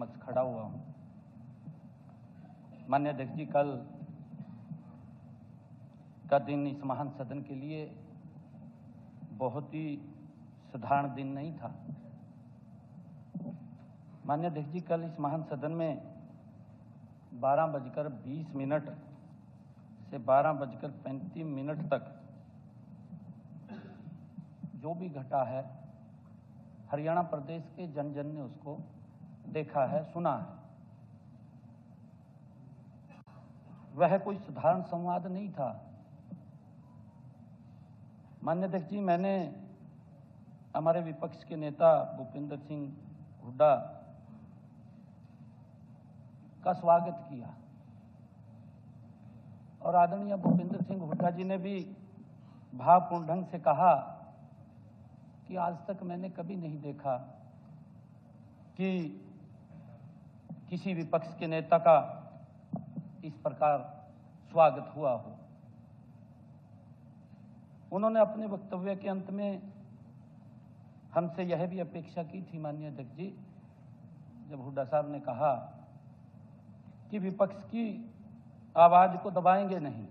समक्ष खड़ा हुआ हूं। माननीय अध्यक्ष जी, कल का दिन इस महान सदन के लिए बहुत ही साधारण दिन नहीं था। माननीय अध्यक्ष जी, कल इस महान सदन में 12:20 से 12:35 तक जो भी घटा है, हरियाणा प्रदेश के जन जन ने उसको देखा है, सुना है। वह कोई साधारण संवाद नहीं था। माननीय अध्यक्ष जी, मैंने हमारे विपक्ष के नेता भूपेंद्र सिंह हुड्डा का स्वागत किया और आदरणीय भूपेंद्र सिंह हुड्डा जी ने भी भावपूर्ण ढंग से कहा कि आज तक मैंने कभी नहीं देखा कि किसी विपक्ष के नेता का इस प्रकार स्वागत हुआ हो। उन्होंने अपने वक्तव्य के अंत में हमसे यह भी अपेक्षा की थी, माननीय अध्यक्ष जी, जब हुड्डा साहब ने कहा कि विपक्ष की आवाज को दबाएंगे नहीं।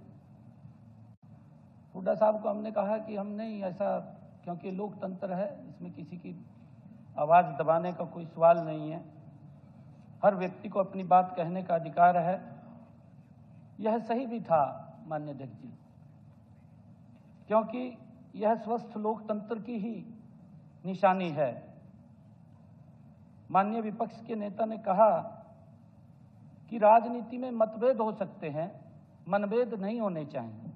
हुड्डा साहब को हमने कहा कि हम नहीं ऐसा, क्योंकि लोकतंत्र है, इसमें किसी की आवाज दबाने का कोई सवाल नहीं है। हर व्यक्ति को अपनी बात कहने का अधिकार है। यह सही भी था माननीय अध्यक्ष जी, क्योंकि यह स्वस्थ लोकतंत्र की ही निशानी है। माननीय विपक्ष के नेता ने कहा कि राजनीति में मतभेद हो सकते हैं, मनभेद नहीं होने चाहिए।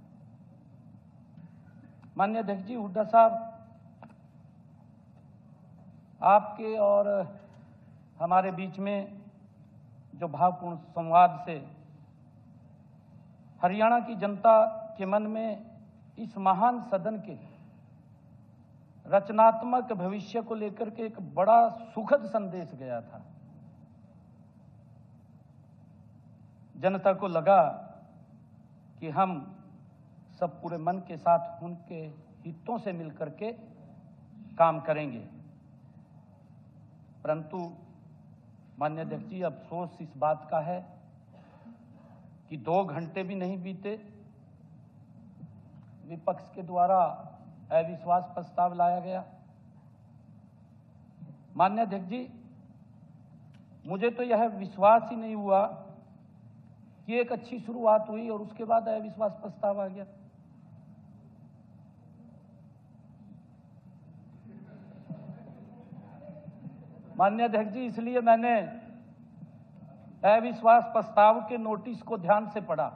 माननीय अध्यक्ष जी, हुड्डा साहब, आपके और हमारे बीच में जो भावपूर्ण संवाद से हरियाणा की जनता के मन में इस महान सदन के रचनात्मक भविष्य को लेकर के एक बड़ा सुखद संदेश गया था। जनता को लगा कि हम सब पूरे मन के साथ उनके हितों से मिलकर के काम करेंगे। परंतु माननीय अध्यक्ष जी, अफसोस इस बात का है कि 2 घंटे भी नहीं बीते, विपक्ष के द्वारा अविश्वास प्रस्ताव लाया गया। माननीय अध्यक्ष जी, मुझे तो यह विश्वास ही नहीं हुआ कि एक अच्छी शुरुआत हुई और उसके बाद अविश्वास प्रस्ताव आ गया। माननीय अध्यक्ष जी, इसलिए मैंने अविश्वास प्रस्ताव के नोटिस को ध्यान से पढ़ा।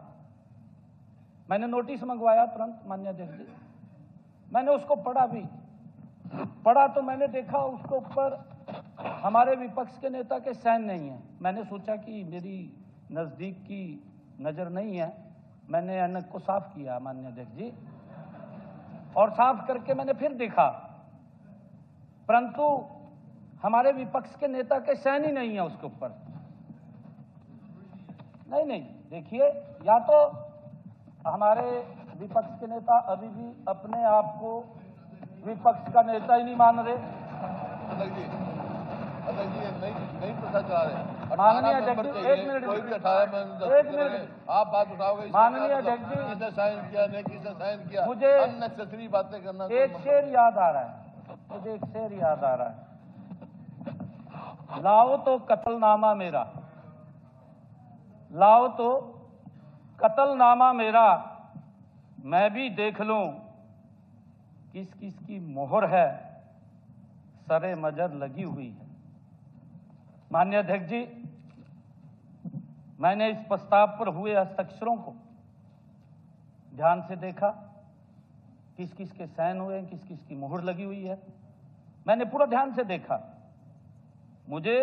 मैंने नोटिस मंगवाया तुरंत, माननीय अध्यक्ष जी, मैंने उसको पढ़ा भी। पढ़ा तो मैंने देखा उसके ऊपर हमारे विपक्ष के नेता के साइन नहीं है। मैंने सोचा कि मेरी नजदीक की नजर नहीं है। मैंने ऐनक को साफ किया माननीय अध्यक्ष जी, और साफ करके मैंने फिर देखा, परंतु हमारे विपक्ष के नेता के साइन ही नहीं है उसके ऊपर। नहीं, देखिए, या तो हमारे विपक्ष के नेता अभी भी अपने आप को विपक्ष का नेता ही नहीं मान रहे। नहीं पता चला रहे। माननीय अध्यक्ष जी, एक मिनट, कोई भी 18 मिनट आप बात उठाओगे। माननीय अध्यक्ष जी, किसने साइन किया, नहीं किसने साइन किया, मुझे अननेसेसरी बातें करना। एक शेर याद आ रहा है, मुझे एक शेर याद आ रहा है, लाओ तो कत्लनामा मेरा, लाओ तो कत्लनामा मेरा, मैं भी देख लूं किस किस की मोहर है, सरे मजर लगी हुई है। माननीय अध्यक्ष जी, मैंने इस प्रस्ताव पर हुए हस्ताक्षरों को ध्यान से देखा, किस किस के साइन हुए, किस किस की मोहर लगी हुई है, मैंने पूरा ध्यान से देखा। मुझे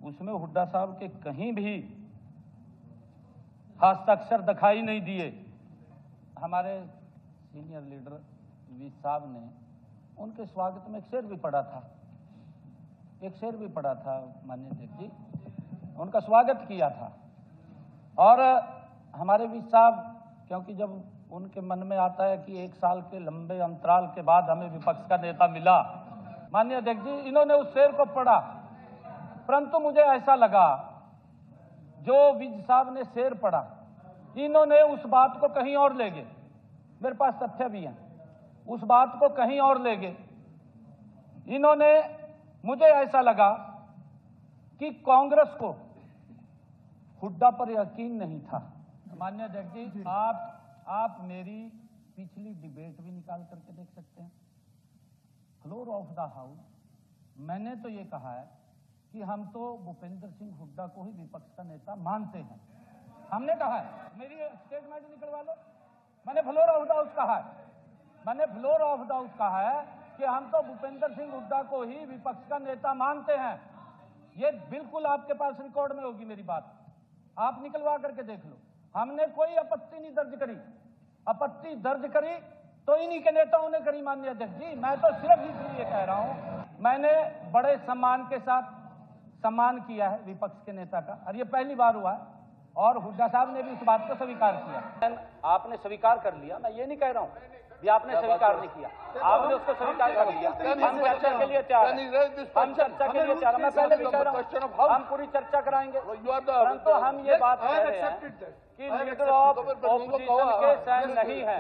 उसमें हुड्डा साहब के कहीं भी हस्ताक्षर दिखाई नहीं दिए। हमारे सीनियर लीडर वी साहब ने उनके स्वागत में एक शेर भी पढ़ा था, माननीय अध्यक्ष जी, उनका स्वागत किया था। और हमारे वी साहब, क्योंकि जब उनके मन में आता है कि 1 साल के लंबे अंतराल के बाद हमें विपक्ष का नेता मिला, माननीय अध्यक्ष जी, इन्होंने उस शेर को पढ़ा परंतु मुझे ऐसा लगा जो विज साहब ने शेर पढ़ा, इन्होंने उस बात को कहीं और ले गए, मेरे पास तथ्य भी हैं, उस बात को कहीं और ले गए इन्होंने। मुझे ऐसा लगा कि कांग्रेस को हुड्डा पर यकीन नहीं था। माननीय अध्यक्ष जी, आप मेरी पिछली डिबेट भी निकाल करके देख सकते हैं। फ्लोर ऑफ द हाउस मैंने तो ये कहा है कि हम तो भूपेंद्र सिंह हुड्डा को ही विपक्ष का नेता मानते हैं, हमने कहा है। मेरी स्टेटमेंट निकलवा लो, मैंने फ्लोर ऑफ द हाउस कहा है, मैंने फ्लोर ऑफ द हाउस कहा है कि हम तो भूपेंद्र सिंह हुड्डा को ही विपक्ष का नेता मानते हैं। ये बिल्कुल आपके पास रिकॉर्ड में होगी मेरी बात, आप निकलवा करके देख लो। हमने कोई आपत्ति नहीं दर्ज करी, आपत्ति दर्ज करी तो इन्हीं के नेताओं ने करी। माननीय अध्यक्ष जी, मैं तो सिर्फ इसलिए कह रहा हूं, मैंने बड़े सम्मान के साथ सम्मान किया है विपक्ष के नेता का, और ये पहली बार हुआ है, और हुड्डा साहब ने भी उस बात को स्वीकार किया। आपने स्वीकार कर लिया, मैं ये नहीं कह रहा हूं भी आपने स्वीकार नहीं किया, आपने उसको स्वीकार कर लिया। हम चर्चा के लिए तैयार हैं, हम चर्चा के लिए तैयार हैं। मैं पहले भी कह रहा हूं हम पूरी चर्चा कराएंगे, परंतु हम ये बात कह रहे हैं कि लीडर ऑफ ऑपोजिशन के सहन नहीं है।